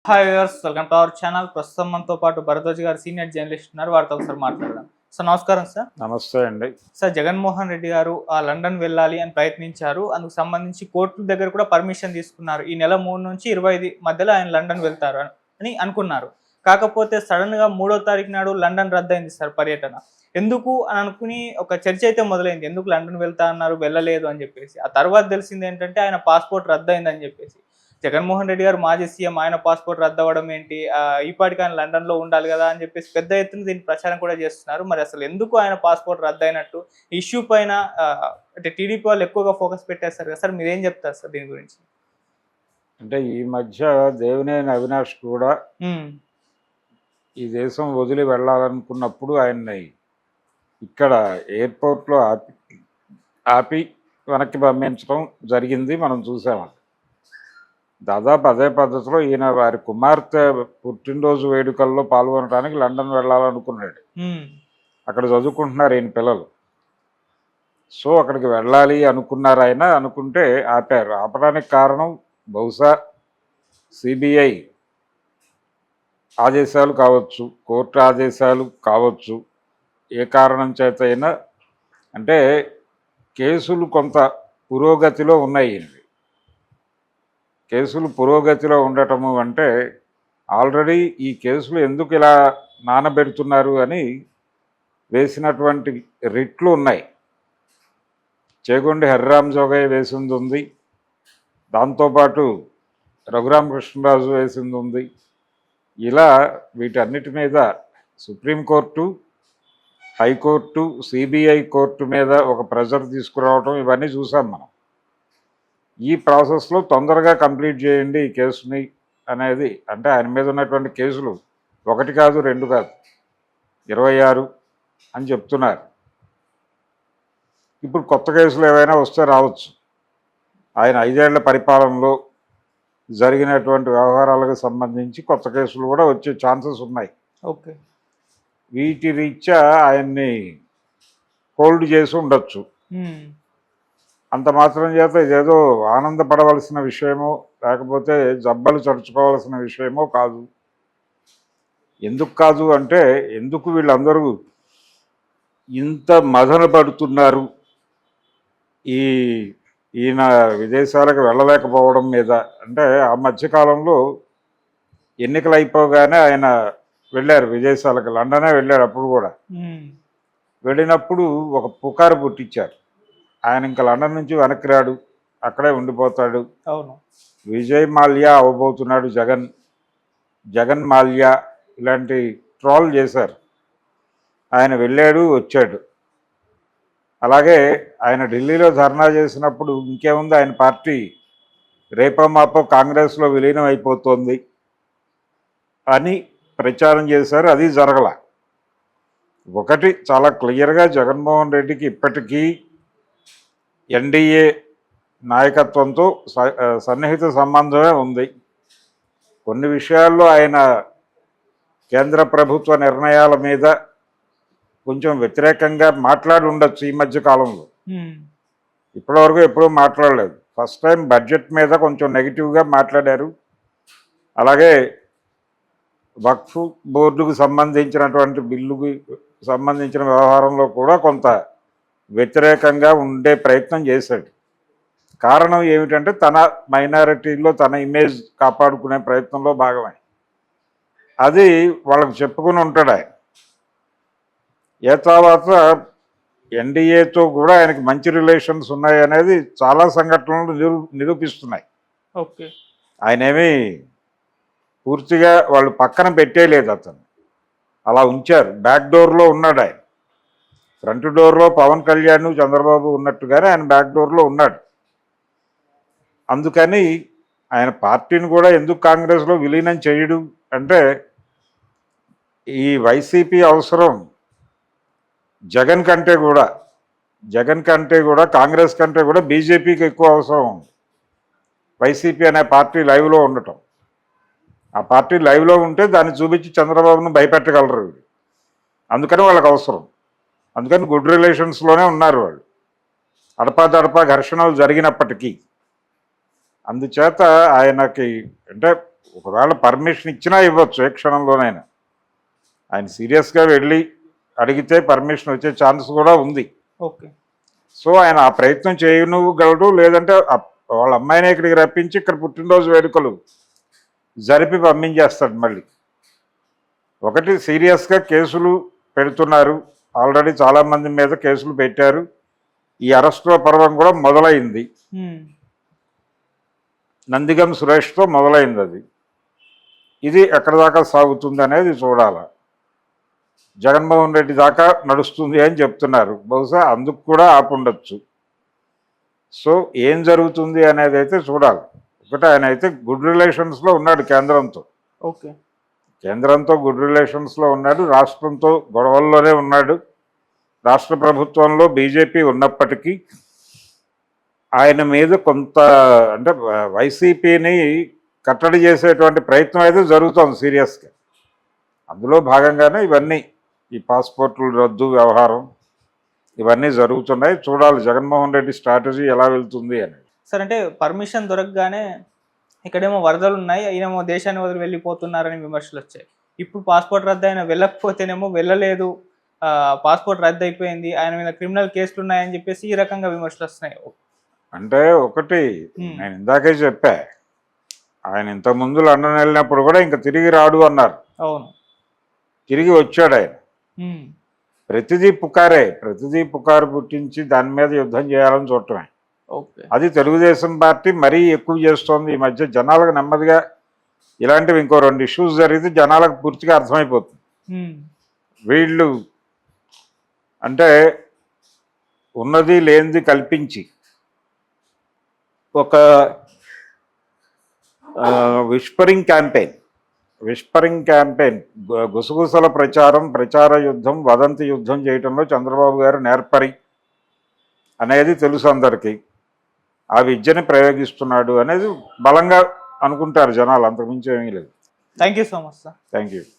Hi viewers, welcome to our channel. ప్రస్తుతం మనతో పాటు భరద్వాజ్ గారు సీనియర్ జర్నలిస్ట్ ఉన్నారు. వారితో ఒకసారి మాట్లాడదాం. సార్ నమస్కారం. సార్ నమస్తే అండి. సార్, జగన్మోహన్ రెడ్డి గారు లండన్ వెళ్ళాలి అని ప్రయత్నించారు. అందుకు సంబంధించి కోర్టుల దగ్గర కూడా పర్మిషన్ తీసుకున్నారు. ఈ నెల 3 నుంచి 25 మధ్యలో ఆయన లండన్ వెళ్తారు అని అనుకున్నారు. కాకపోతే సడన్ గా 3వ తారీఖు నాడు లండన్ రద్దయింది సార్ పర్యటన. ఎందుకు అని అనుకుని ఒక చర్చ అయితే మొదలైంది. ఎందుకు లండన్ వెళ్తా అన్నారు, వెళ్ళలేదు అని చెప్పేసి. ఆ తర్వాత తెలిసింది ఏంటంటే ఆయన పాస్పోర్ట్ రద్దయిందని చెప్పేసి. జగన్మోహన్ రెడ్డి గారు మాజీ సీఎం, ఆయన పాస్పోర్ట్ రద్దు అవ్వడం ఏంటి, ఈపాటికి ఆయన లండన్ లో ఉండాలి కదా అని చెప్పేసి పెద్ద ఎత్తున దీని ప్రచారం కూడా చేస్తున్నారు. మరి అసలు ఎందుకు ఆయన పాస్పోర్ట్ రద్దు అయినట్టు ఇష్యూ పైన అంటే టీడీపీ వాళ్ళు ఎక్కువగా ఫోకస్ పెట్టేస్తారు కదా సార్, మీరేం చెప్తారు సార్ దీని గురించి? అంటే ఈ మధ్య దేవినేని అవినాష్ కూడా ఈ దేశం వదిలి వెళ్ళాలనుకున్నప్పుడు ఆయన్ని ఇక్కడ ఎయిర్పోర్ట్లో ఆపి వెనక్కి పంపించడం జరిగింది, మనం చూసామండి. దాదాపు అదే పద్ధతిలో ఈయన వారి కుమార్తె పుట్టినరోజు వేడుకల్లో పాల్గొనడానికి లండన్ వెళ్ళాలనుకున్నాడు. అక్కడ చదువుకుంటున్నారు ఈయన పిల్లలు. సో అక్కడికి వెళ్ళాలి అనుకున్నారు. ఆయన అనుకుంటే ఆపారు. ఆపడానికి కారణం బహుశా సిబిఐ ఆదేశాలు కావచ్చు, కోర్టు ఆదేశాలు కావచ్చు. ఏ కారణం చేత అయినా, అంటే కేసులు కొంత పురోగతిలో ఉన్నాయి. కేసులు పురోగతిలో ఉండటము అంటే ఆల్రెడీ ఈ కేసులు ఎందుకు ఇలా నానబెడుతున్నారు అని వేసినటువంటి రిట్లు ఉన్నాయి. చేగొండి హరిరామ్ జోగయ్య వేసింది ఉంది, దాంతోపాటు రఘురామకృష్ణరాజు వేసింది ఉంది. ఇలా వీటన్నిటి మీద సుప్రీంకోర్టు, హైకోర్టు, సిబిఐ కోర్టు మీద ఒక ప్రెజర్ తీసుకురావడం ఇవన్నీ చూసాం మనం. ఈ ప్రాసెస్లో తొందరగా కంప్లీట్ చేయండి ఈ కేసుని అనేది, అంటే ఆయన మీద ఉన్నటువంటి కేసులు 1 కాదు 2 కాదు 26 అని చెప్తున్నారు. ఇప్పుడు కొత్త కేసులు ఏవైనా వస్తే రావచ్చు. ఆయన 5 ఏళ్ల పరిపాలనలో జరిగినటువంటి వ్యవహారాలకు సంబంధించి కొత్త కేసులు కూడా వచ్చే ఛాన్సెస్ ఉన్నాయి. ఓకే, వీటి రీత్యా ఆయన్ని హోల్డ్ చేసి ఉండొచ్చు. అంత మాత్రం చేత ఇదేదో ఆనందపడవలసిన విషయమో లేకపోతే జబ్బలు చరుచుకోవాల్సిన విషయమో కాదు. ఎందుకు కాదు అంటే, ఎందుకు వీళ్ళందరూ ఇంత మదన పడుతున్నారు ఈయన విదేశాలకు వెళ్ళలేకపోవడం మీద అంటే, ఆ మధ్యకాలంలో ఎన్నికలు అయిపోగానే ఆయన వెళ్ళారు విదేశాలకు, లండనే వెళ్ళారు. అప్పుడు కూడా వెళ్ళినప్పుడు ఒక పుకారు పుట్టించారు, ఆయన ఇంకా లండన్ నుంచి వెనక్కి రాడు, అక్కడే ఉండిపోతాడు, అవును, విజయ్ మాల్యా అవ్వబోతున్నాడు జగన్ మాల్యా, ఇలాంటి ట్రోల్ చేశారు. ఆయన వెళ్ళాడు, వచ్చాడు. అలాగే ఆయన ఢిల్లీలో ధర్నా చేసినప్పుడు ఇంకేముంది, ఆయన పార్టీ రేపో మాపో కాంగ్రెస్లో విలీనం అయిపోతుంది అని ప్రచారం చేశారు. అది జరగల. ఒకటి చాలా క్లియర్గా జగన్మోహన్ రెడ్డికి ఇప్పటికీ ఎన్డీఏ నాయకత్వంతో సన్నిహిత సంబంధమే ఉంది. కొన్ని విషయాల్లో ఆయన కేంద్ర ప్రభుత్వ నిర్ణయాల మీద కొంచెం వ్యతిరేకంగా మాట్లాడి ఉండొచ్చు ఈ మధ్య కాలంలో. ఇప్పటివరకు ఎప్పుడూ మాట్లాడలేదు. ఫస్ట్ టైం బడ్జెట్ మీద కొంచెం నెగిటివ్గా మాట్లాడారు. అలాగే వక్ఫ్ బోర్డుకు సంబంధించినటువంటి బిల్లుకి సంబంధించిన వ్యవహారంలో కూడా కొంత వ్యతిరేకంగా ఉండే ప్రయత్నం చేశాడు. కారణం ఏమిటంటే, తన మైనారిటీలో తన ఇమేజ్ కాపాడుకునే ప్రయత్నంలో భాగమే. అది వాళ్ళకు చెప్పుకుని ఉంటాడు ఆయన. ఏ తర్వాత ఎన్డీఏతో కూడా ఆయనకి మంచి రిలేషన్స్ ఉన్నాయి అనేది చాలా సంఘటనలు నిరూపిస్తున్నాయి. ఓకే, ఆయనేమి పూర్తిగా వాళ్ళు పక్కన పెట్టేయలేదు, అతను అలా ఉంచారు. బ్యాక్ డోర్లో ఉన్నాడు ఆయన. ఫ్రంట్ డోర్లో పవన్ కళ్యాణ్, చంద్రబాబు ఉన్నట్టుగానే ఆయన బ్యాక్ డోర్లో ఉన్నాడు. అందుకని ఆయన పార్టీని కూడా ఎందుకు కాంగ్రెస్లో విలీనం చేయడు అంటే, ఈ వైసీపీ అవసరం జగన్ కంటే కూడా కాంగ్రెస్ కంటే కూడా బీజేపీకి ఎక్కువ అవసరం ఉంది. వైసీపీ అనే పార్టీ లైవ్లో ఉండటం. ఆ పార్టీ లైవ్లో ఉంటే దాన్ని చూపించి చంద్రబాబును భయపెట్టగలరు. అందుకని వాళ్ళకి అవసరం. అందుకని గుడ్ రిలేషన్స్లోనే ఉన్నారు వాళ్ళు, అడపాదడపా ఘర్షణలు జరిగినప్పటికీ. అందుచేత ఆయనకి అంటే ఒకవేళ పర్మిషన్ ఇచ్చినా ఇవ్వచ్చు ఏ క్షణంలోనైనా. ఆయన సీరియస్గా వెళ్ళి అడిగితే పర్మిషన్ వచ్చే ఛాన్స్ కూడా ఉంది. ఓకే. సో ఆయన ఆ ప్రయత్నం చేయగలడు, లేదంటే వాళ్ళ అమ్మాయిని ఇక్కడికి రప్పించి ఇక్కడ పుట్టినరోజు వేడుకలు జరిపి పంపించేస్తాడు మళ్ళీ. ఒకటి సీరియస్గా కేసులు పెడుతున్నారు, ఆల్రెడీ చాలామంది మీద కేసులు పెట్టారు, ఈ అరెస్టుల పర్వం కూడా మొదలైంది. నందిగం సురేష్తో మొదలైంది అది. ఇది ఎక్కడి దాకా సాగుతుంది అనేది చూడాలి. జగన్మోహన్ రెడ్డి దాకా నడుస్తుంది అని చెప్తున్నారు, బహుశా అందుకు కూడా ఆపుండొచ్చు. సో ఏం జరుగుతుంది అనేది అయితే చూడాలి. ఒకటి ఆయన అయితే గుడ్ రిలేషన్స్లో ఉన్నాడు కేంద్రంతో. ఓకే. కేంద్రంతో గుడ్ రిలేషన్స్లో ఉన్నాడు, రాష్ట్రంతో గొడవల్లోనే ఉన్నాడు. రాష్ట్ర ప్రభుత్వంలో బీజేపీ ఉన్నప్పటికీ ఆయన మీద కొంత అంటే వైసీపీని కట్టడి చేసేటువంటి ప్రయత్నం అయితే జరుగుతోంది సీరియస్గా. అందులో భాగంగానే ఇవన్నీ ఈ పాస్పోర్టులు రద్దు వ్యవహారం ఇవన్నీ జరుగుతున్నాయి. చూడాలి జగన్మోహన్ రెడ్డి స్ట్రాటజీ ఎలా వెళ్తుంది అని. సార్ అంటే పర్మిషన్ దొరకగానే ఇక్కడేమో వరదలు ఉన్నాయి, ఈయనేమో దేశాన్ని వదిలి వెళ్ళిపోతున్నారని విమర్శలు వచ్చాయి. ఇప్పుడు పాస్పోర్ట్ రద్దు అయినా వెళ్ళకపోతేనేమో వెళ్ళలేదు, పాస్పోర్ట్ రద్దు అయిపోయింది, ఆయన మీద క్రిమినల్ కేసులు ఉన్నాయని చెప్పేసి ఈ రకంగా విమర్శలు వస్తున్నాయి. అంటే ఒకటి నేను ఇందాకే చెప్పా, ఆయన ఇంతకుముందు లండన్ వెళ్ళినప్పుడు కూడా ఇంకా తిరిగి రాడు అన్నారు. అవును. తిరిగి వచ్చాడు ఆయన. ప్రతిదీ పుకారు పుట్టించి దాని మీద యుద్ధం చేయాలని చూడటమే. అది తెలుగుదేశం పార్టీ మరీ ఎక్కువ చేస్తోంది ఈ మధ్య. జనాలకు నెమ్మదిగా ఇలాంటివి ఇంకో 2 ఇష్యూస్ జరిగితే జనాలకు పూర్తిగా అర్థమైపోతుంది. వీళ్ళు అంటే ఉన్నది లేనిది కల్పించి ఒక విస్పరింగ్ క్యాంపెయిన్ గుసగుసల ప్రచార యుద్ధం, వదంతి యుద్ధం చేయటంలో చంద్రబాబు గారు నేర్పరి అనేది తెలుసు అందరికీ. ఆ విద్యని ప్రయోగిస్తున్నాడు అనేది బలంగా అనుకుంటారు జనాలు, అంతకుమించి ఏమీ లేదు. Thank you so much sir. Thank you.